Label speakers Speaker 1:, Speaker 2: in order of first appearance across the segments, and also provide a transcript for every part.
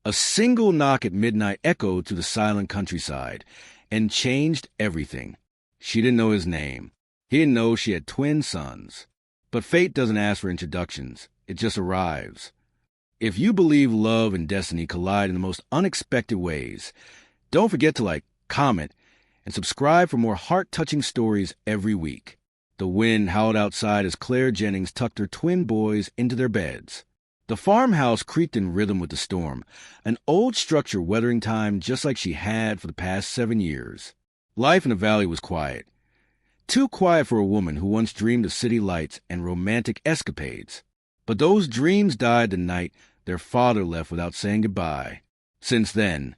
Speaker 1: A single knock at midnight echoed through the silent countryside and changed everything. She didn't know his name. He didn't know she had twin sons. But fate doesn't ask for introductions. It just arrives. If you believe love and destiny collide in the most unexpected ways, don't forget to comment, and subscribe for more heart-touching stories every week. The wind howled outside as Claire Jennings tucked her twin boys into their beds. The farmhouse creaked in rhythm with the storm, an old structure weathering time just like she had for the past 7 years. Life in the valley was quiet. Too quiet for a woman who once dreamed of city lights and romantic escapades. But those dreams died the night their father left without saying goodbye. Since then,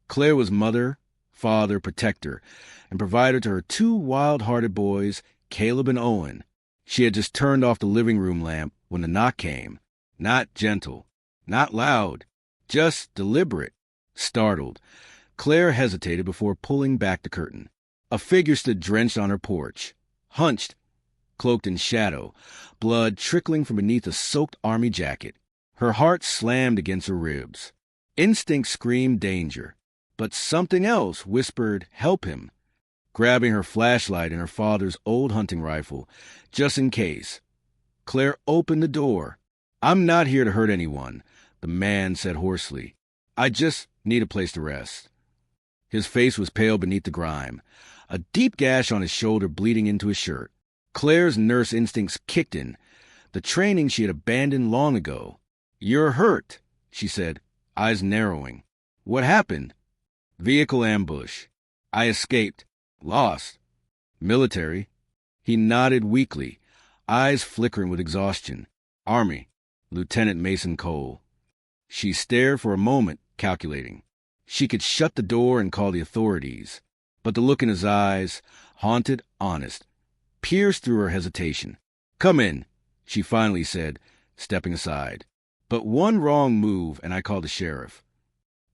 Speaker 1: Claire was mother, father, protector, and provider to her 2 wild-hearted boys, Caleb and Owen. She had just turned off the living room lamp when the knock came. Not gentle, not loud, just deliberate. Startled, Claire hesitated before pulling back the curtain. A figure stood drenched on her porch, hunched, cloaked in shadow, blood trickling from beneath a soaked army jacket. Her heart slammed against her ribs. Instinct screamed danger, but something else whispered help him. Grabbing her flashlight and her father's old hunting rifle, just in case, Claire opened the door. "I'm not here to hurt anyone," the man said hoarsely. "I just need a place to rest." His face was pale beneath the grime, a deep gash on his shoulder bleeding into his shirt. Claire's nurse instincts kicked in, the training she had abandoned long ago. "You're hurt," she said, eyes narrowing. "What happened?" "Vehicle ambush. I escaped. Lost. Military." He nodded weakly, eyes flickering with exhaustion. "Army. Lieutenant Mason Cole." She stared for a moment, calculating. She could shut the door and call the authorities. But the look in his eyes, haunted, honest, pierced through her hesitation. "Come in," she finally said, stepping aside. "But one wrong move and I call the sheriff."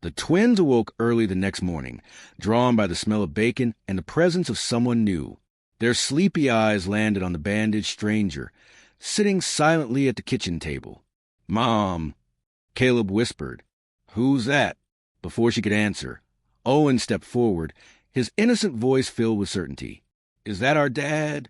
Speaker 1: The twins awoke early the next morning, drawn by the smell of bacon and the presence of someone new. Their sleepy eyes landed on the bandaged stranger, sitting silently at the kitchen table. "Mom," Caleb whispered. "Who's that?" Before she could answer, Owen stepped forward, his innocent voice filled with certainty. "Is that our dad?"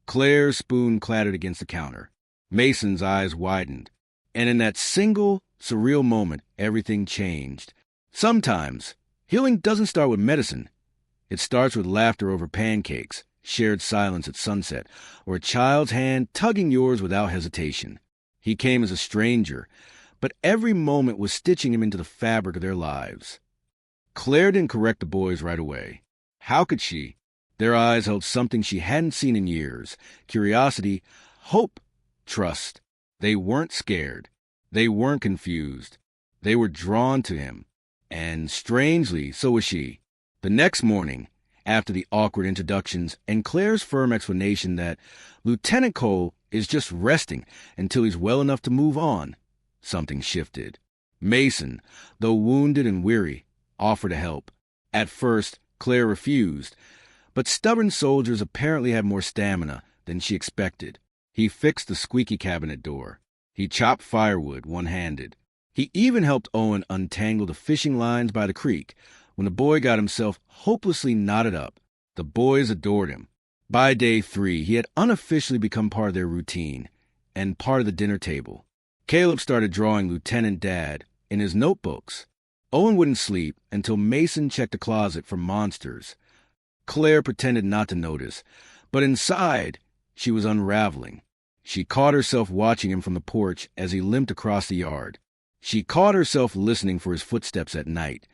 Speaker 1: Claire's spoon clattered against the counter. Mason's eyes widened, and in that single, surreal moment, everything changed. Sometimes, healing doesn't start with medicine. It starts with laughter over pancakes, shared silence at sunset, or a child's hand tugging yours without hesitation. He came as a stranger, but every moment was stitching him into the fabric of their lives. Claire didn't correct the boys right away. How could she? Their eyes held something she hadn't seen in years: curiosity, hope, trust. They weren't scared. They weren't confused. They were drawn to him. And strangely, so was she. The next morning, after the awkward introductions and Claire's firm explanation that Lieutenant Cole is just resting until he's well enough to move on, something shifted. Mason, though wounded and weary, offered to help. At first, Claire refused, but stubborn soldiers apparently had more stamina than she expected. He fixed the squeaky cabinet door. He chopped firewood one-handed. He even helped Owen untangle the fishing lines by the creek when the boy got himself hopelessly knotted up. The boys adored him. By day 3, he had unofficially become part of their routine and part of the dinner table. Caleb started drawing Lieutenant Dad in his notebooks. Owen wouldn't sleep until Mason checked the closet for monsters. Claire pretended not to notice, but inside, she was unraveling. She caught herself watching him from the porch as he limped across the yard. She caught herself listening for his footsteps at night,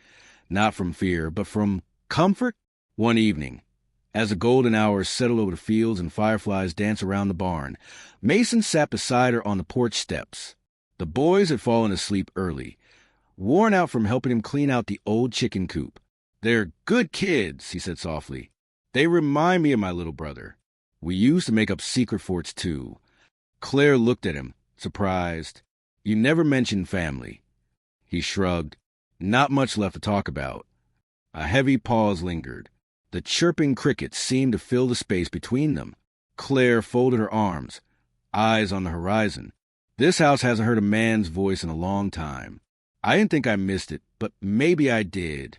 Speaker 1: not from fear, but from comfort. One evening, as the golden hours settled over the fields and fireflies danced around the barn, Mason sat beside her on the porch steps. The boys had fallen asleep early, worn out from helping him clean out the old chicken coop. "They're good kids," he said softly. "They remind me of my little brother. We used to make up secret forts too." Claire looked at him, surprised. "You never mentioned family." He shrugged. Not much left to talk about. A heavy pause lingered. The chirping crickets seemed to fill the space between them. Claire folded her arms, eyes on the horizon. This house hasn't heard a man's voice in a long time. I didn't think I missed it, but maybe I did.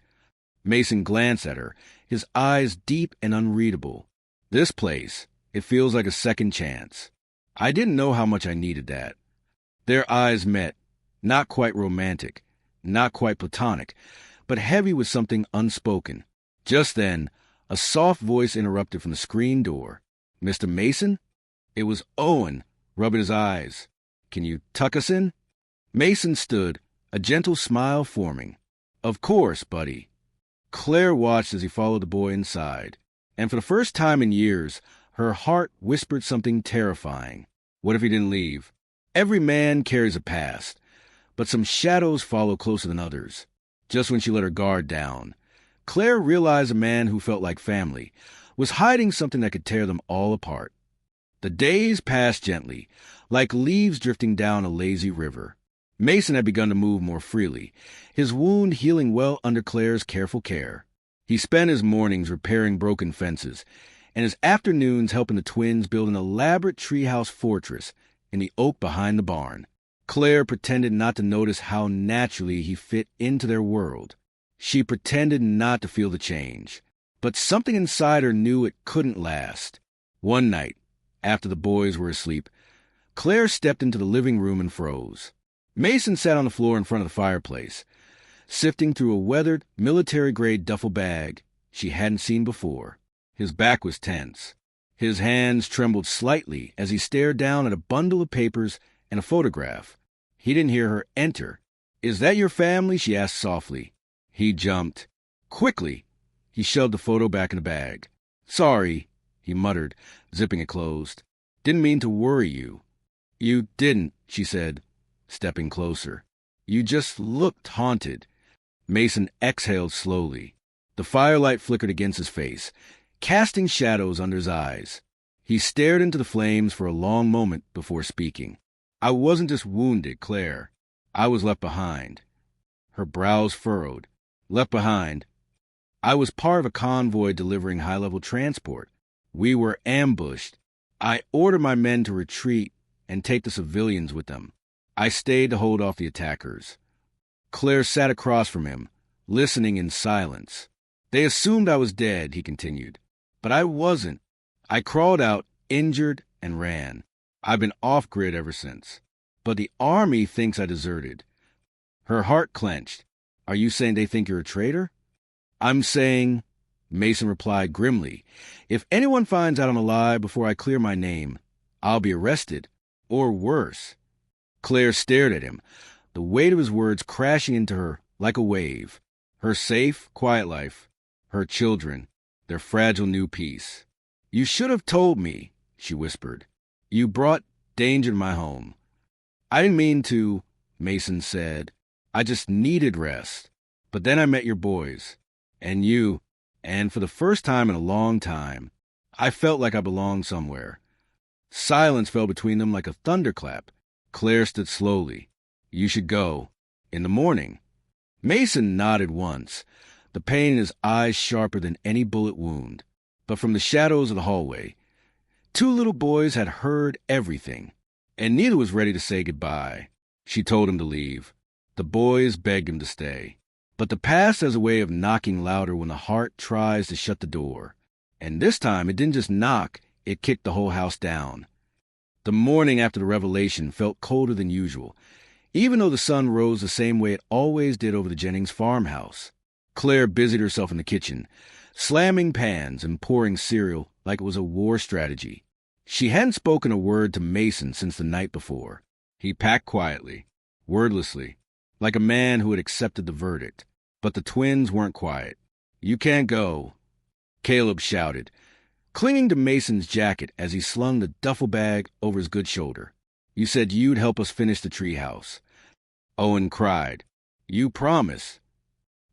Speaker 1: Mason glanced at her, his eyes deep and unreadable. This place, it feels like a second chance. I didn't know how much I needed that. Their eyes met, not quite romantic, not quite platonic, but heavy with something unspoken. Just then, a soft voice interrupted from the screen door. "Mr. Mason?" It was Owen, rubbing his eyes. "Can you tuck us in?" Mason stood, a gentle smile forming. "Of course, buddy." Claire watched as he followed the boy inside, and for the first time in years, her heart whispered something terrifying. What if he didn't leave? Every man carries a past, but some shadows follow closer than others. Just when she let her guard down, Claire realized a man who felt like family was hiding something that could tear them all apart. The days passed gently, like leaves drifting down a lazy river. Mason had begun to move more freely, his wound healing well under Claire's careful care. He spent his mornings repairing broken fences, and his afternoons helping the twins build an elaborate treehouse fortress in the oak behind the barn. Claire pretended not to notice how naturally he fit into their world. She pretended not to feel the change, but something inside her knew it couldn't last. One night, after the boys were asleep, Claire stepped into the living room and froze. Mason sat on the floor in front of the fireplace, sifting through a weathered, military-grade duffel bag she hadn't seen before. His back was tense. His hands trembled slightly as he stared down at a bundle of papers and a photograph. He didn't hear her enter. "Is that your family?" she asked softly. He jumped. Quickly, he shoved the photo back in the bag. "Sorry," he muttered, zipping it closed. "Didn't mean to worry you." "You didn't," she said, stepping closer. "You just looked haunted." Mason exhaled slowly. The firelight flickered against his face, casting shadows under his eyes. He stared into the flames for a long moment before speaking. "I wasn't just wounded, Claire. I was left behind." Her brows furrowed. "Left behind?" "I was part of a convoy delivering high-level transport. We were ambushed. I ordered my men to retreat and take the civilians with them. I stayed to hold off the attackers." Claire sat across from him, listening in silence. "They assumed I was dead," he continued. "But I wasn't. I crawled out, injured, and ran. I've been off-grid ever since. But the army thinks I deserted." Her heart clenched. "Are you saying they think you're a traitor?" "I'm saying," Mason replied grimly, "if anyone finds out I'm alive before I clear my name, I'll be arrested, or worse." Claire stared at him, the weight of his words crashing into her like a wave. Her safe, quiet life, her children, their fragile new peace. "You should have told me," she whispered. "You brought danger to my home." "I didn't mean to," Mason said. "I just needed rest. But then I met your boys, and you, and for the first time in a long time, I felt like I belonged somewhere." Silence fell between them like a thunderclap. Claire stood slowly. "You should go. In the morning." Mason nodded once, the pain in his eyes sharper than any bullet wound. But from the shadows of the hallway, two little boys had heard everything, and neither was ready to say goodbye. She told him to leave. The boys begged him to stay. But the past has a way of knocking louder when the heart tries to shut the door. And this time it didn't just knock, it kicked the whole house down. The morning after the revelation felt colder than usual, even though the sun rose the same way it always did over the Jennings farmhouse. Claire busied herself in the kitchen, slamming pans and pouring cereal like it was a war strategy. She hadn't spoken a word to Mason since the night before. He packed quietly, wordlessly, like a man who had accepted the verdict. But the twins weren't quiet. "You can't go," Caleb shouted, clinging to Mason's jacket as he slung the duffel bag over his good shoulder. "You said you'd help us finish the treehouse." Owen cried. "You promise."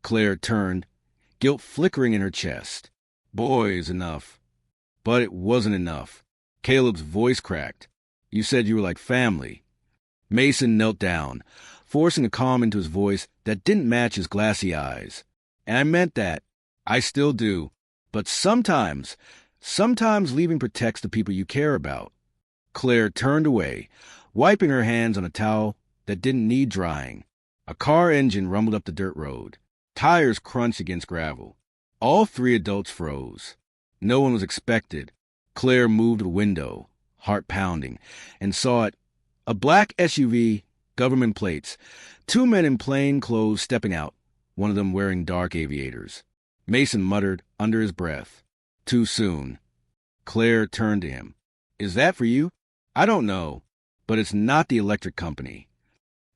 Speaker 1: Claire turned, guilt flickering in her chest. "Boys, enough." But it wasn't enough. Caleb's voice cracked. "You said you were like family." Mason knelt down, forcing a calm into his voice that didn't match his glassy eyes. "And I meant that. I still do. But sometimes leaving protects the people you care about." Claire turned away, wiping her hands on a towel that didn't need drying. A car engine rumbled up the dirt road. Tires crunched against gravel. All three adults froze. No one was expected. Claire moved to the window, heart pounding, and saw it. A black SUV, government plates. Two men in plain clothes stepping out, one of them wearing dark aviators. Mason muttered under his breath, "Too soon." Claire turned to him. "Is that for you?" "I don't know, but it's not the electric company."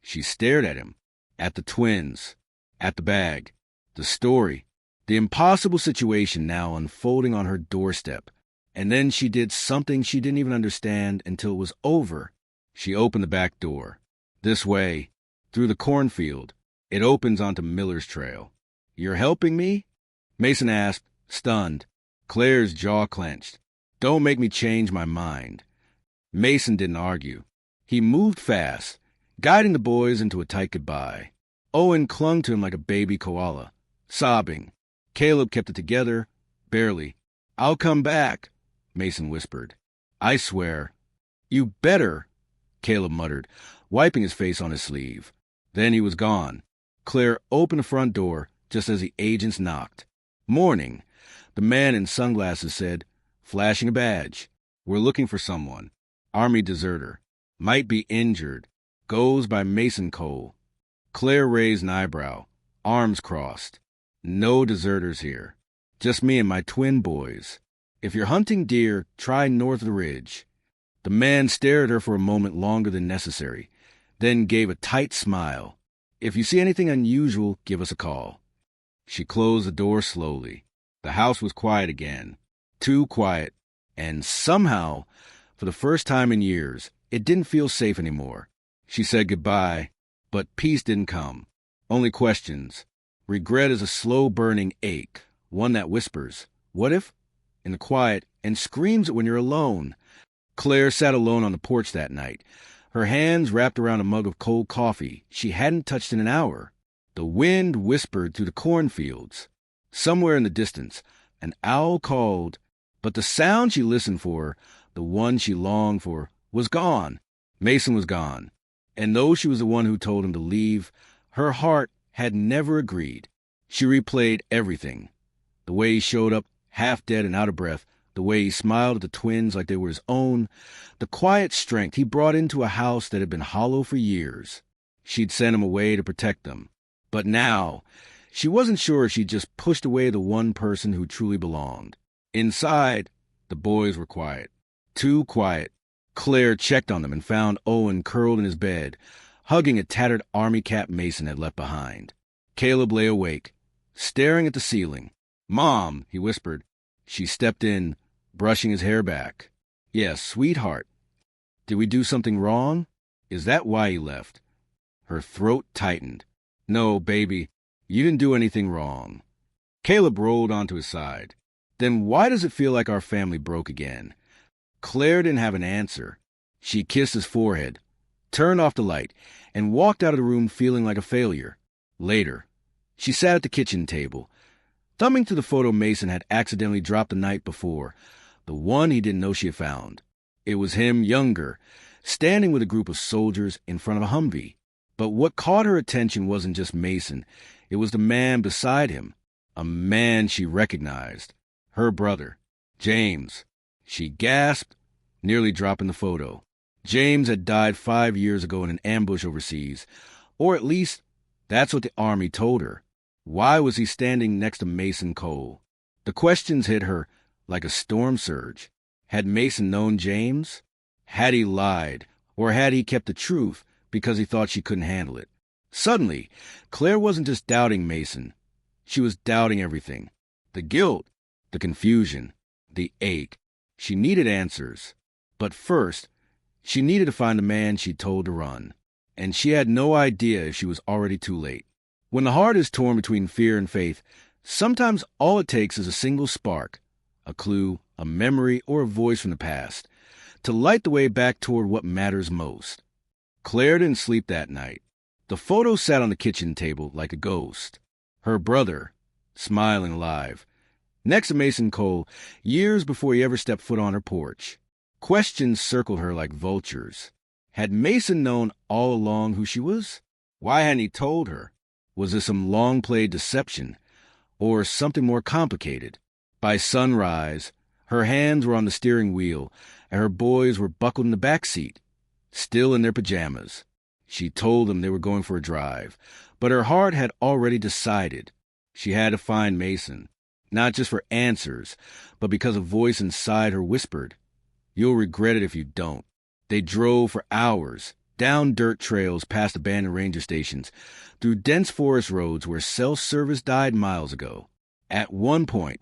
Speaker 1: She stared at him, at the twins, at the bag, the story, the impossible situation now unfolding on her doorstep. And then she did something she didn't even understand until it was over. She opened the back door. "This way, through the cornfield. It opens onto Miller's Trail." "You're helping me?" Mason asked, stunned. Claire's jaw clenched. "Don't make me change my mind." Mason didn't argue. He moved fast, guiding the boys into a tight goodbye. Owen clung to him like a baby koala, sobbing. Caleb kept it together, barely. "I'll come back," Mason whispered. "I swear." "You better," Caleb muttered, wiping his face on his sleeve. Then he was gone. Claire opened the front door just as the agents knocked. "Morning." The man in sunglasses said, flashing a badge. "We're looking for someone. Army deserter. Might be injured. Goes by Mason Cole." Claire raised an eyebrow, arms crossed. "No deserters here. Just me and my twin boys. If you're hunting deer, try north of the ridge." The man stared at her for a moment longer than necessary, then gave a tight smile. "If you see anything unusual, give us a call." She closed the door slowly. The house was quiet again. Too quiet. And somehow, for the first time in years, it didn't feel safe anymore. She said goodbye, but peace didn't come. Only questions. Regret is a slow-burning ache, one that whispers, "What if?" in the quiet, and screams it when you're alone. Claire sat alone on the porch that night, her hands wrapped around a mug of cold coffee she hadn't touched in an hour. The wind whispered through the cornfields. Somewhere in the distance, an owl called, but the sound she listened for, the one she longed for, was gone. Mason was gone. And though she was the one who told him to leave, her heart had never agreed. She replayed everything. The way he showed up, half dead and out of breath, the way he smiled at the twins like they were his own, the quiet strength he brought into a house that had been hollow for years. She'd sent him away to protect them. But now, she wasn't sure if she'd just pushed away the one person who truly belonged. Inside, the boys were quiet. Too quiet. Claire checked on them and found Owen curled in his bed, hugging a tattered army cap Mason had left behind. Caleb lay awake, staring at the ceiling. "Mom," he whispered. She stepped in, brushing his hair back. "Yes, sweetheart. Did we do something wrong? Is that why you left?" Her throat tightened. "No, baby, you didn't do anything wrong." Caleb rolled onto his side. "Then why does it feel like our family broke again?" Claire didn't have an answer. She kissed his forehead, turned off the light, and walked out of the room feeling like a failure. Later, she sat at the kitchen table, thumbing through the photo Mason had accidentally dropped the night before, the one he didn't know she had found. It was him, younger, standing with a group of soldiers in front of a Humvee. But what caught her attention wasn't just Mason. It was the man beside him, a man she recognized. Her brother, James. She gasped, nearly dropping the photo. James had died 5 years ago in an ambush overseas, or at least that's what the Army told her. Why was he standing next to Mason Cole? The questions hit her like a storm surge. Had Mason known James? Had he lied, or had he kept the truth because he thought she couldn't handle it? Suddenly, Claire wasn't just doubting Mason. She was doubting everything. The guilt, the confusion, the ache. She needed answers. But first, she needed to find the man she'd told to run. And she had no idea if she was already too late. When the heart is torn between fear and faith, sometimes all it takes is a single spark, a clue, a memory, or a voice from the past, to light the way back toward what matters most. Claire didn't sleep that night. The photo sat on the kitchen table like a ghost. Her brother, smiling alive, next to Mason Cole, years before he ever stepped foot on her porch. Questions circled her like vultures. Had Mason known all along who she was? Why hadn't he told her? Was this some long-played deception, or something more complicated? By sunrise, her hands were on the steering wheel, and her boys were buckled in the back seat, still in their pajamas. She told them they were going for a drive, but her heart had already decided. She had to find Mason, not just for answers, but because a voice inside her whispered, "You'll regret it if you don't." They drove for hours, down dirt trails past abandoned ranger stations, through dense forest roads where cell service died miles ago. At one point,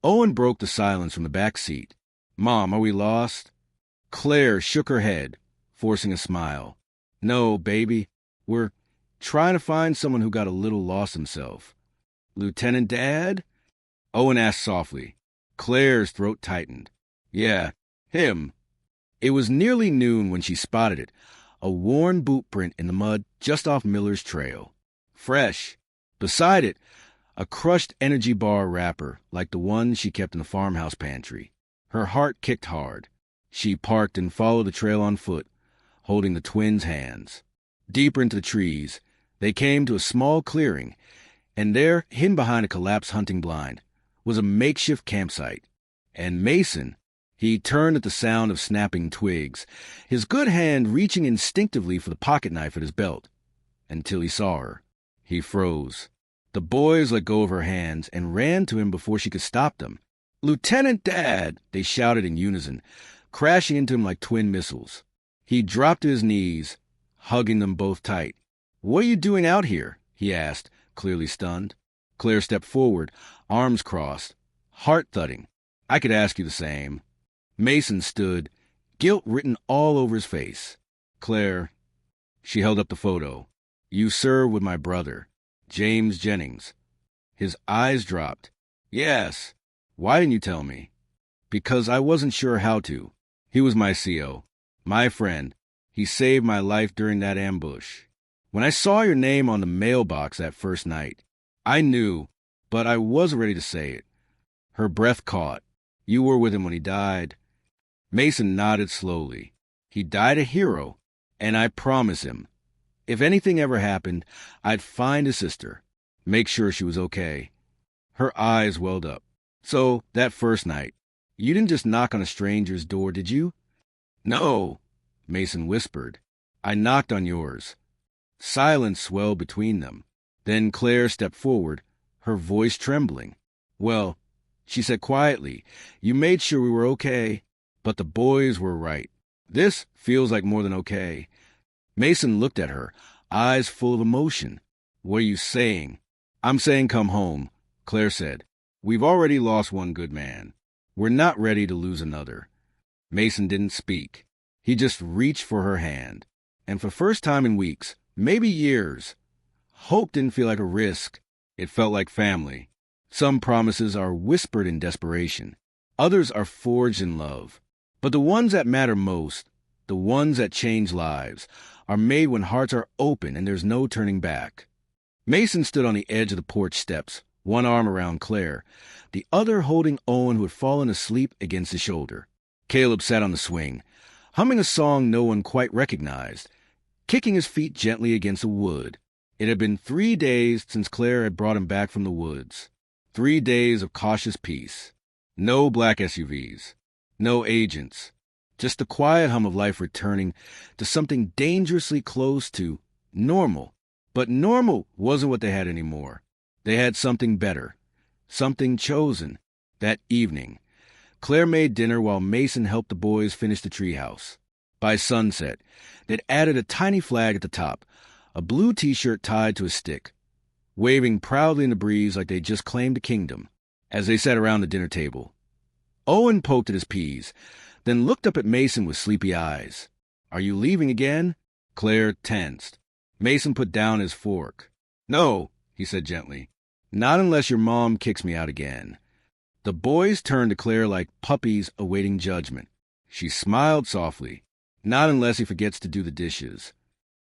Speaker 1: Owen broke the silence from the back seat. "Mom, are we lost?" Claire shook her head, forcing a smile. "No, baby. We're trying to find someone who got a little lost himself." "Lieutenant Dad?" Owen asked softly. Claire's throat tightened. "Yeah, him." It was nearly noon when she spotted it, a worn boot print in the mud just off Miller's trail. Fresh. Beside it, a crushed energy bar wrapper like the one she kept in the farmhouse pantry. Her heart kicked hard. She parked and followed the trail on foot, holding the twins' hands. Deeper into the trees, they came to a small clearing, and there, hidden behind a collapsed hunting blind, was a makeshift campsite. And Mason, he turned at the sound of snapping twigs, his good hand reaching instinctively for the pocketknife at his belt. Until he saw her. He froze. The boys let go of her hands and ran to him before she could stop them. "Lieutenant Dad!" they shouted in unison, crashing into him like twin missiles. He dropped to his knees, hugging them both tight. "What are you doing out here?" he asked, clearly stunned. Claire stepped forward, arms crossed, heart thudding. "I could ask you the same." Mason stood, guilt written all over his face. "Claire," she held up the photo, "you served with my brother, James Jennings." His eyes dropped. "Yes. Why didn't you tell me?" "Because I wasn't sure how to. He was my CO, my friend. He saved my life during that ambush. When I saw your name on the mailbox that first night, I knew, but I wasn't ready to say it." Her breath caught. "You were with him when he died." Mason nodded slowly. "He died a hero, and I promise him, if anything ever happened, I'd find his sister, make sure she was okay." Her eyes welled up. "So, that first night, you didn't just knock on a stranger's door, did you?" "No," Mason whispered. "I knocked on yours." Silence swelled between them. Then Claire stepped forward, her voice trembling. "Well," she said quietly, "you made sure we were okay. But the boys were right. This feels like more than okay." Mason looked at her, eyes full of emotion. "What are you saying?" "I'm saying come home," Claire said. "We've already lost one good man. We're not ready to lose another." Mason didn't speak. He just reached for her hand. And for the first time in weeks, maybe years, hope didn't feel like a risk. It felt like family. Some promises are whispered in desperation. Others are forged in love. But the ones that matter most, the ones that change lives, are made when hearts are open and there's no turning back. Mason stood on the edge of the porch steps, one arm around Claire, the other holding Owen, who had fallen asleep against his shoulder. Caleb sat on the swing, humming a song no one quite recognized, kicking his feet gently against the wood. It had been 3 days since Claire had brought him back from the woods. 3 days of cautious peace. No black SUVs. No agents. Just the quiet hum of life returning to something dangerously close to normal. But normal wasn't what they had anymore. They had something better. Something chosen. That evening, Claire made dinner while Mason helped the boys finish the treehouse. By sunset, they'd added a tiny flag at the top, a blue T-shirt tied to a stick, waving proudly in the breeze like they'd just claimed a kingdom. As they sat around the dinner table, Owen poked at his peas, then looked up at Mason with sleepy eyes. "Are you leaving again?" Claire tensed. Mason put down his fork. "No," he said gently. "Not unless your mom kicks me out again." The boys turned to Claire like puppies awaiting judgment. She smiled softly. "Not unless he forgets to do the dishes."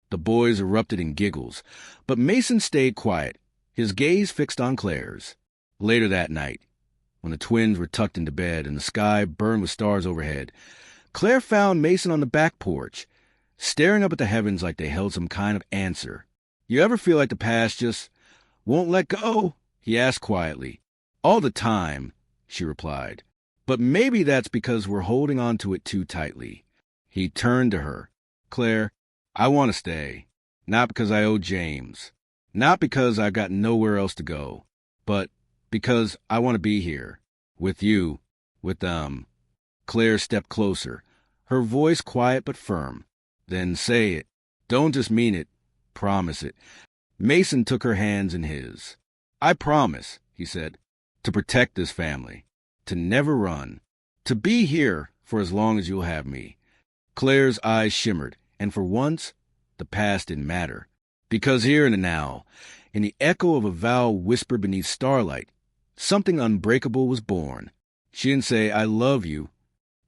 Speaker 1: The boys erupted in giggles, but Mason stayed quiet, his gaze fixed on Claire's. Later that night, when the twins were tucked into bed and the sky burned with stars overhead, Claire found Mason on the back porch, staring up at the heavens like they held some kind of answer. You ever feel like the past just won't let go? He asked quietly. All the time, she replied. But maybe that's because we're holding on to it too tightly. He turned to her. Claire, I want to stay. Not because I owe James. Not because I've got nowhere else to go. But because I want to be here. With you. With them. Claire stepped closer, her voice quiet but firm. Then say it. Don't just mean it. Promise it. Mason took her hands in his. I promise, he said, to protect this family, to never run, to be here for as long as you'll have me. Claire's eyes shimmered, and for once, the past didn't matter. Because here in the now, in the echo of a vow whispered beneath starlight, something unbreakable was born. She didn't say, I love you.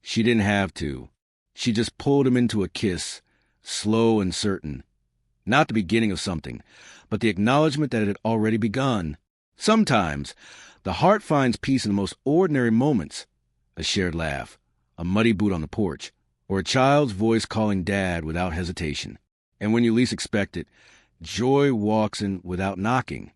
Speaker 1: She didn't have to. She just pulled him into a kiss, slow and certain. Not the beginning of something, but the acknowledgement that it had already begun. Sometimes, the heart finds peace in the most ordinary moments. A shared laugh, a muddy boot on the porch, or a child's voice calling Dad without hesitation. And when you least expect it, joy walks in without knocking.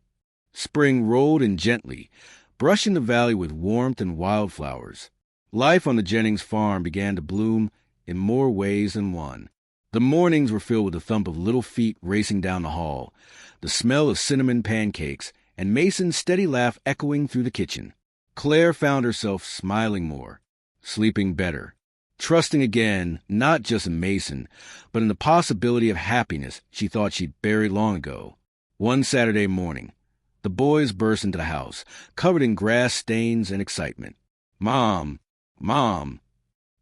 Speaker 1: Spring rolled in gently, brushing the valley with warmth and wildflowers. Life on the Jennings farm began to bloom in more ways than one. The mornings were filled with the thump of little feet racing down the hall, the smell of cinnamon pancakes, and Mason's steady laugh echoing through the kitchen. Claire found herself smiling more, sleeping better, trusting again not just in Mason, but in the possibility of happiness she thought she'd buried long ago. One Saturday morning, the boys burst into the house, covered in grass stains and excitement. Mom! Mom!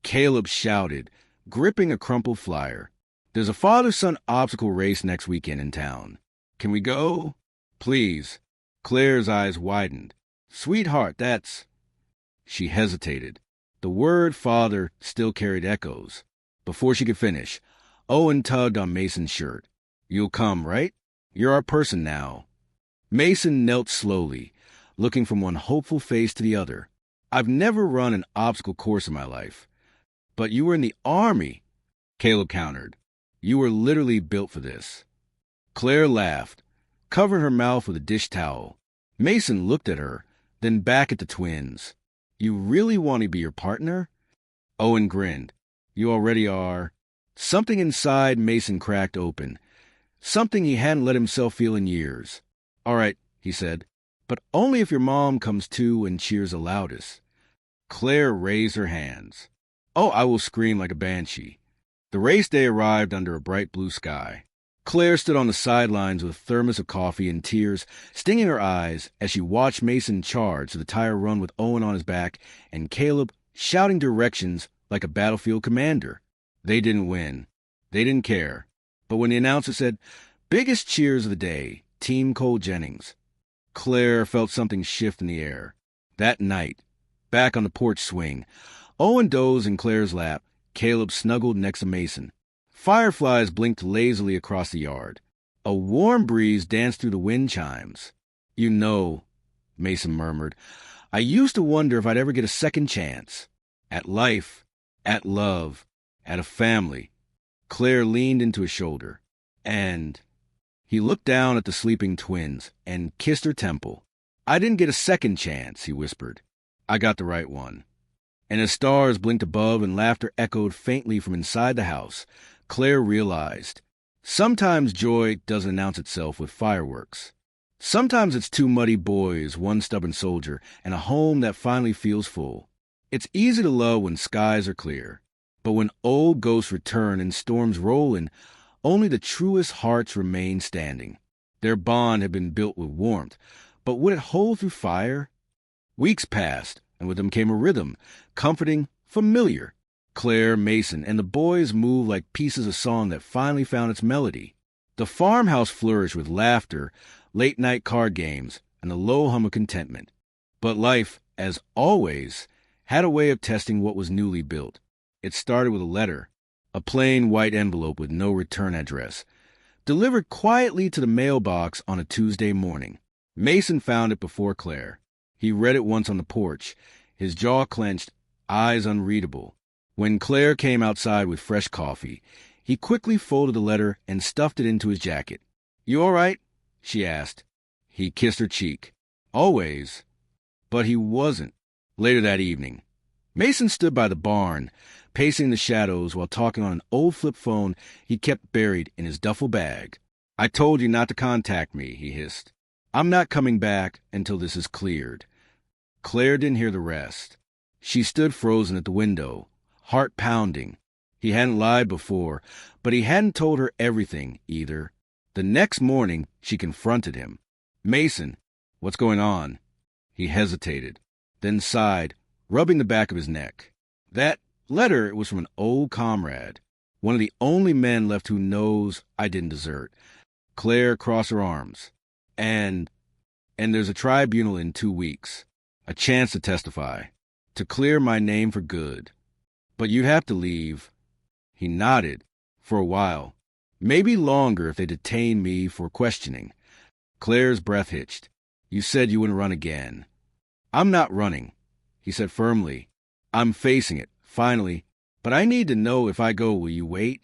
Speaker 1: Caleb shouted, gripping a crumpled flyer. There's a father-son obstacle race next weekend in town. Can we go? Please. Claire's eyes widened. Sweetheart, that's... She hesitated. The word father still carried echoes. Before she could finish, Owen tugged on Mason's shirt. You'll come, right? You're our person now. Mason knelt slowly, looking from one hopeful face to the other. I've never run an obstacle course in my life. But you were in the Army, Caleb countered. You were literally built for this. Claire laughed, covered her mouth with a dish towel. Mason looked at her, then back at the twins. You really want to be your partner? Owen grinned. You already are. Something inside Mason cracked open. Something he hadn't let himself feel in years. All right, he said, but only if your mom comes too and cheers the loudest. Claire raised her hands. Oh, I will scream like a banshee. The race day arrived under a bright blue sky. Claire stood on the sidelines with a thermos of coffee and tears stinging her eyes as she watched Mason charge to the tire run with Owen on his back and Caleb shouting directions like a battlefield commander. They didn't win. They didn't care. But when the announcer said, biggest cheers of the day, Team Cole Jennings, Claire felt something shift in the air. That night, back on the porch swing, Owen dozed in Claire's lap, Caleb snuggled next to Mason. Fireflies blinked lazily across the yard. A warm breeze danced through the wind chimes. You know, Mason murmured, I used to wonder if I'd ever get a second chance. At life, at love, at a family. Claire leaned into his shoulder. And he looked down at the sleeping twins and kissed her temple. I didn't get a second chance, he whispered. I got the right one. And as stars blinked above and laughter echoed faintly from inside the house, Claire realized, sometimes joy doesn't announce itself with fireworks. Sometimes it's two muddy boys, one stubborn soldier, and a home that finally feels full. It's easy to love when skies are clear, but when old ghosts return and storms roll in, only the truest hearts remain standing. Their bond had been built with warmth, but would it hold through fire? Weeks passed, and with them came a rhythm, comforting, familiar. Claire, Mason, and the boys moved like pieces of song that finally found its melody. The farmhouse flourished with laughter, late-night card games, and the low hum of contentment. But life, as always, had a way of testing what was newly built. It started with a letter, a plain white envelope with no return address, delivered quietly to the mailbox on a Tuesday morning. Mason found it before Claire. He read it once on the porch, his jaw clenched, eyes unreadable. When Claire came outside with fresh coffee, he quickly folded the letter and stuffed it into his jacket. You all right? She asked. He kissed her cheek. Always. But he wasn't. Later that evening, Mason stood by the barn, pacing the shadows while talking on an old flip phone he kept buried in his duffel bag. I told you not to contact me, he hissed. I'm not coming back until this is cleared. Claire didn't hear the rest. She stood frozen at the window, heart pounding. He hadn't lied before, but he hadn't told her everything either. The next morning, she confronted him. Mason, what's going on? He hesitated, then sighed, rubbing the back of his neck. That letter was from an old comrade, one of the only men left who knows I didn't desert. Claire crossed her arms. And there's a tribunal in 2 weeks. A chance to testify. To clear my name for good. But you'd have to leave. He nodded. For a while. Maybe longer if they detained me for questioning. Claire's breath hitched. You said you wouldn't run again. I'm not running, he said firmly. I'm facing it, finally. But I need to know if I go, will you wait?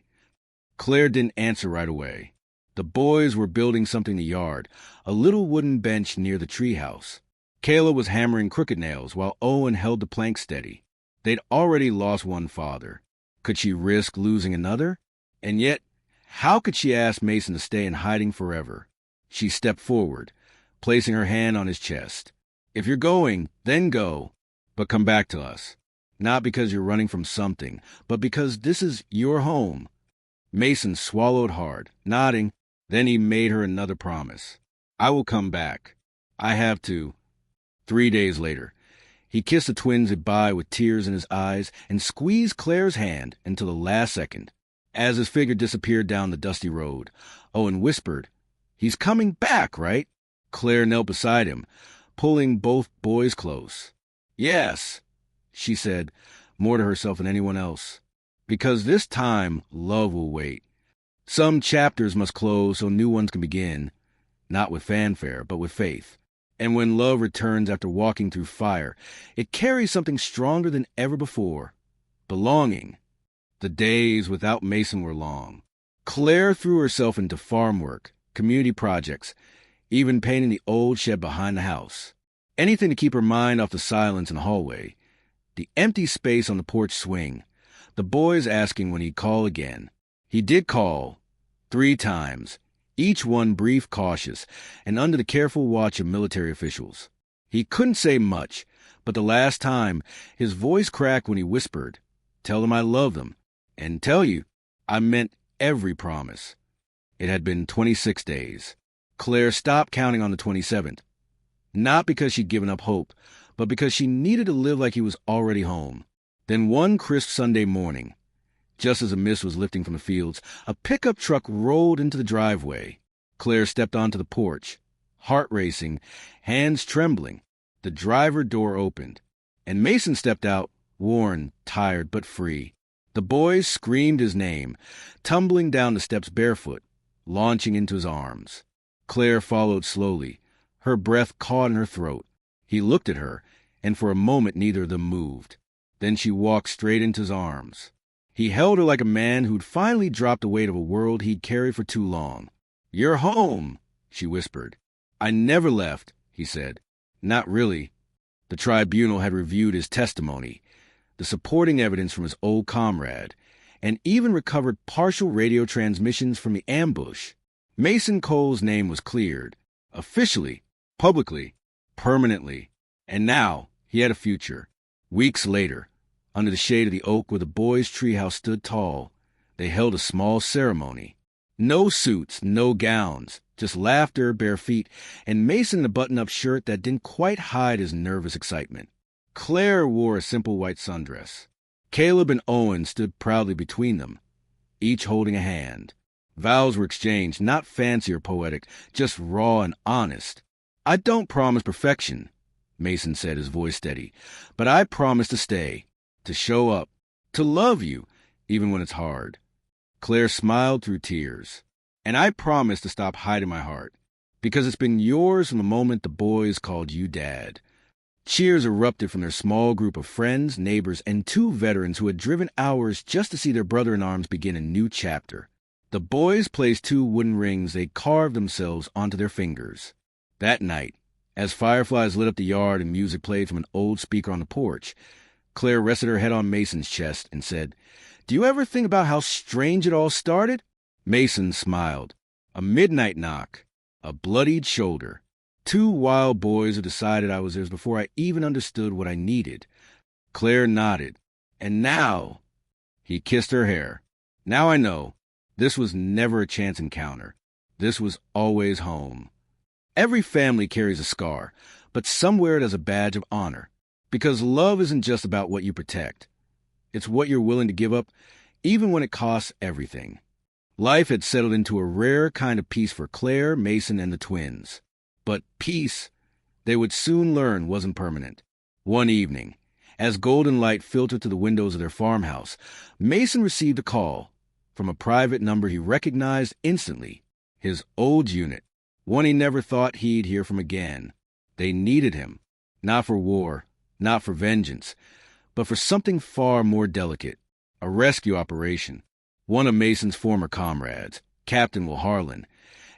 Speaker 1: Claire didn't answer right away. The boys were building something in the yard, a little wooden bench near the treehouse. Kayla was hammering crooked nails while Owen held the plank steady. They'd already lost one father. Could she risk losing another? And yet, how could she ask Mason to stay in hiding forever? She stepped forward, placing her hand on his chest. If you're going, then go, but come back to us. Not because you're running from something, but because this is your home. Mason swallowed hard, nodding. Then he made her another promise. I will come back. I have to. 3 days later, he kissed the twins goodbye with tears in his eyes and squeezed Claire's hand until the last second. As his figure disappeared down the dusty road, Owen whispered, He's coming back, right? Claire knelt beside him, pulling both boys close. Yes, she said, more to herself than anyone else. Because this time, love will wait. Some chapters must close so new ones can begin, not with fanfare, but with faith. And when love returns after walking through fire, it carries something stronger than ever before. Belonging. The days without Mason were long. Claire threw herself into farm work, community projects, even painting the old shed behind the house. Anything to keep her mind off the silence in the hallway, the empty space on the porch swing, the boys asking when he'd call again. He did call, 3 times, each one brief, cautious, and under the careful watch of military officials. He couldn't say much, but the last time, his voice cracked when he whispered, Tell them I love them, and tell you, I meant every promise. It had been 26 days. Claire stopped counting on the 27th. Not because she'd given up hope, but because she needed to live like he was already home. Then one crisp Sunday morning, just as a mist was lifting from the fields, a pickup truck rolled into the driveway. Claire stepped onto the porch, heart racing, hands trembling. The driver door opened, and Mason stepped out, worn, tired, but free. The boys screamed his name, tumbling down the steps barefoot, launching into his arms. Claire followed slowly, her breath caught in her throat. He looked at her, and for a moment neither of them moved. Then she walked straight into his arms. He held her like a man who'd finally dropped the weight of a world he'd carried for too long. You're home, she whispered. I never left, he said. Not really. The tribunal had reviewed his testimony, the supporting evidence from his old comrade, and even recovered partial radio transmissions from the ambush. Mason Cole's name was cleared, officially, publicly, permanently. And now he had a future. Weeks later, under the shade of the oak where the boys' treehouse stood tall, they held a small ceremony. No suits, no gowns, just laughter, bare feet, and Mason in a button-up shirt that didn't quite hide his nervous excitement. Claire wore a simple white sundress. Caleb and Owen stood proudly between them, each holding a hand. Vows were exchanged, not fancy or poetic, just raw and honest. I don't promise perfection, Mason said, his voice steady, but I promise to stay, to show up, to love you, even when it's hard. Claire smiled through tears. And I promise to stop hiding my heart, because it's been yours from the moment the boys called you Dad. Cheers erupted from their small group of friends, neighbors, and 2 veterans who had driven hours just to see their brother-in-arms begin a new chapter. The boys placed 2 wooden rings they carved themselves onto their fingers. That night, as fireflies lit up the yard and music played from an old speaker on the porch, Claire rested her head on Mason's chest and said, "Do you ever think about how strange it all started?" Mason smiled. A midnight knock. A bloodied shoulder. 2 wild boys who decided I was theirs before I even understood what I needed. Claire nodded. "And now," he kissed her hair, "now I know. This was never a chance encounter. This was always home." Every family carries a scar, but some wear it as a badge of honor. Because love isn't just about what you protect. It's what you're willing to give up, even when it costs everything. Life had settled into a rare kind of peace for Claire, Mason, and the twins. But peace, they would soon learn, wasn't permanent. One evening, as golden light filtered to the windows of their farmhouse, Mason received a call from a private number he recognized instantly. His old unit, one he never thought he'd hear from again. They needed him, not for war, not for vengeance, but for something far more delicate, a rescue operation. One of Mason's former comrades, Captain Will Harlan,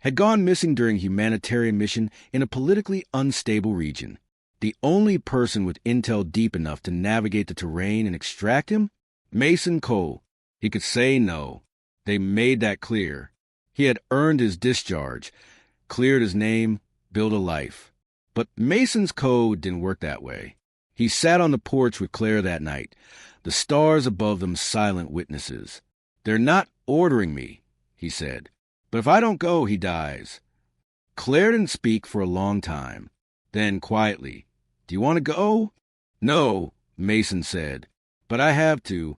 Speaker 1: had gone missing during a humanitarian mission in a politically unstable region. The only person with intel deep enough to navigate the terrain and extract him? Mason Cole. He could say no. They made that clear. He had earned his discharge, cleared his name, built a life. But Mason's code didn't work that way. He sat on the porch with Claire that night, the stars above them silent witnesses. "They're not ordering me," he said. "But if I don't go, he dies." Claire didn't speak for a long time. Then, quietly, "Do you want to go?" "No," Mason said, "but I have to."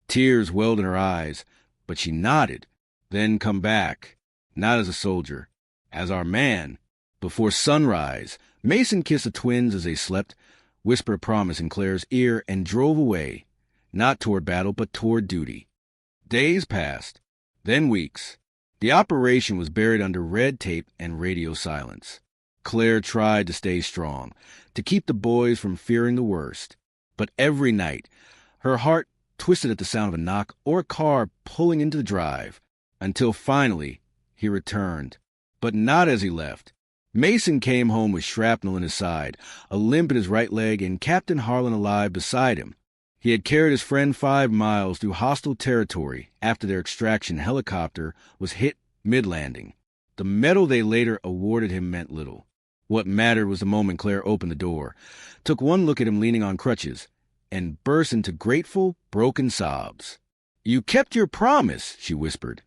Speaker 1: Tears welled in her eyes, but she nodded. "Then come back. Not as a soldier. As our man." Before sunrise, Mason kissed the twins as they slept, whispered a promise in Claire's ear, and drove away, not toward battle, but toward duty. Days passed, then weeks. The operation was buried under red tape and radio silence. Claire tried to stay strong, to keep the boys from fearing the worst. But every night, her heart twisted at the sound of a knock or a car pulling into the drive, until finally he returned. But not as he left. Mason came home with shrapnel in his side, a limp in his right leg, and Captain Harlan alive beside him. He had carried his friend 5 miles through hostile territory after their extraction helicopter was hit mid-landing. The medal they later awarded him meant little. What mattered was the moment Claire opened the door, took one look at him leaning on crutches, and burst into grateful, broken sobs. "You kept your promise," she whispered,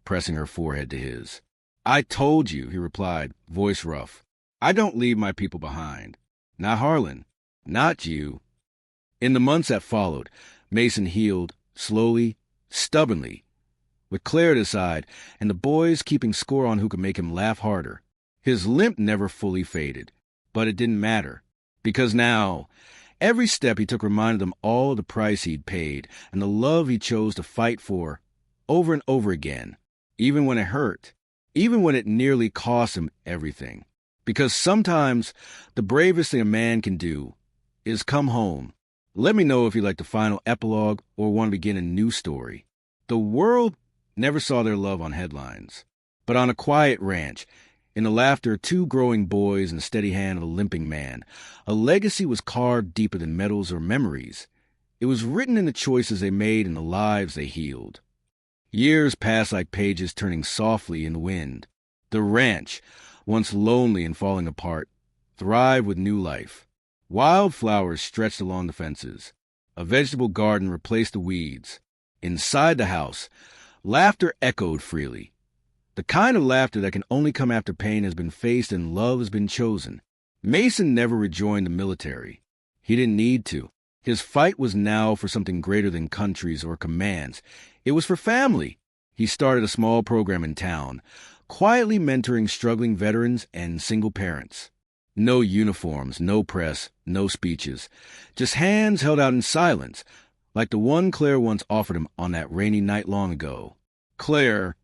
Speaker 1: pressing her forehead to his. "I told you," he replied, voice rough. "I don't leave my people behind. Not Harlan. Not you." In the months that followed, Mason healed, slowly, stubbornly, with Claire at his side, and the boys keeping score on who could make him laugh harder. His limp never fully faded, but it didn't matter, because now, every step he took reminded them all of the price he'd paid and the love he chose to fight for, over and over again, even when it hurt, even when it nearly cost him everything. Because sometimes the bravest thing a man can do is come home. Let me know if you like the final epilogue or want to begin a new story. The world never saw their love on headlines, but on a quiet ranch, in the laughter of 2 growing boys and the steady hand of a limping man, a legacy was carved deeper than medals or memories. It was written in the choices they made and the lives they healed. Years passed like pages turning softly in the wind. The ranch, once lonely and falling apart, thrived with new life. Wildflowers stretched along the fences. A vegetable garden replaced the weeds. Inside the house, laughter echoed freely. The kind of laughter that can only come after pain has been faced and love has been chosen. Mason never rejoined the military. He didn't need to. His fight was now for something greater than countries or commands. It was for family. He started a small program in town, quietly mentoring struggling veterans and single parents. No uniforms, no press, no speeches. Just hands held out in silence, like the one Claire once offered him on that rainy night long ago. Claire,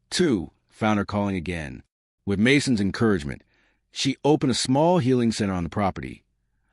Speaker 1: too, found her calling again. With Mason's encouragement, she opened a small healing center on the property,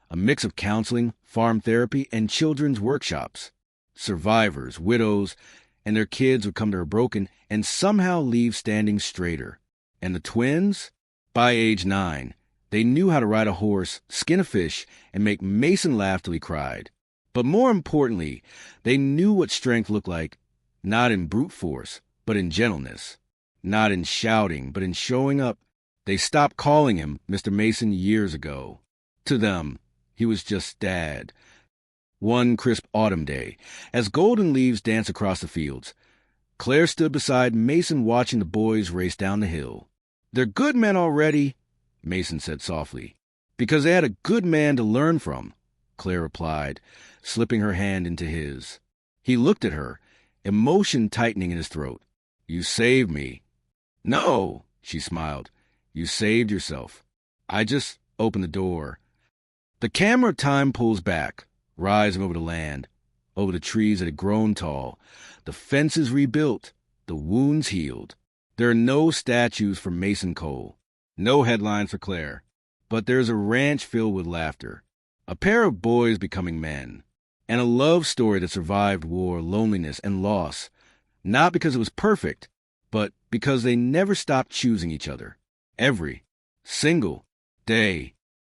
Speaker 1: a mix of counseling, farm therapy, and children's workshops. Survivors, widows, and their kids would come to her broken and somehow leave standing straighter. And the twins? By age 9, they knew how to ride a horse, skin a fish, and make Mason laugh till he cried. But more importantly, they knew what strength looked like, not in brute force, but in gentleness. Not in shouting, but in showing up. They stopped calling him Mr. Mason years ago. To them, he was just Dad. One crisp autumn day, as golden leaves danced across the fields, Claire stood beside Mason watching the boys race down the hill. "They're good men already," Mason said softly. "Because they had a good man to learn from," Claire replied, slipping her hand into his. He looked at her, emotion tightening in his throat. "You saved me." "No," she smiled. "You saved yourself. I just opened the door." The camera of time pulls back, rising over the land, over the trees that had grown tall, the fences rebuilt, the wounds healed. There are no statues for Mason Cole, no headlines for Claire, but there's a ranch filled with laughter, a pair of boys becoming men, and a love story that survived war, loneliness, and loss, not because it was perfect, but because they never stopped choosing each other. Every single day.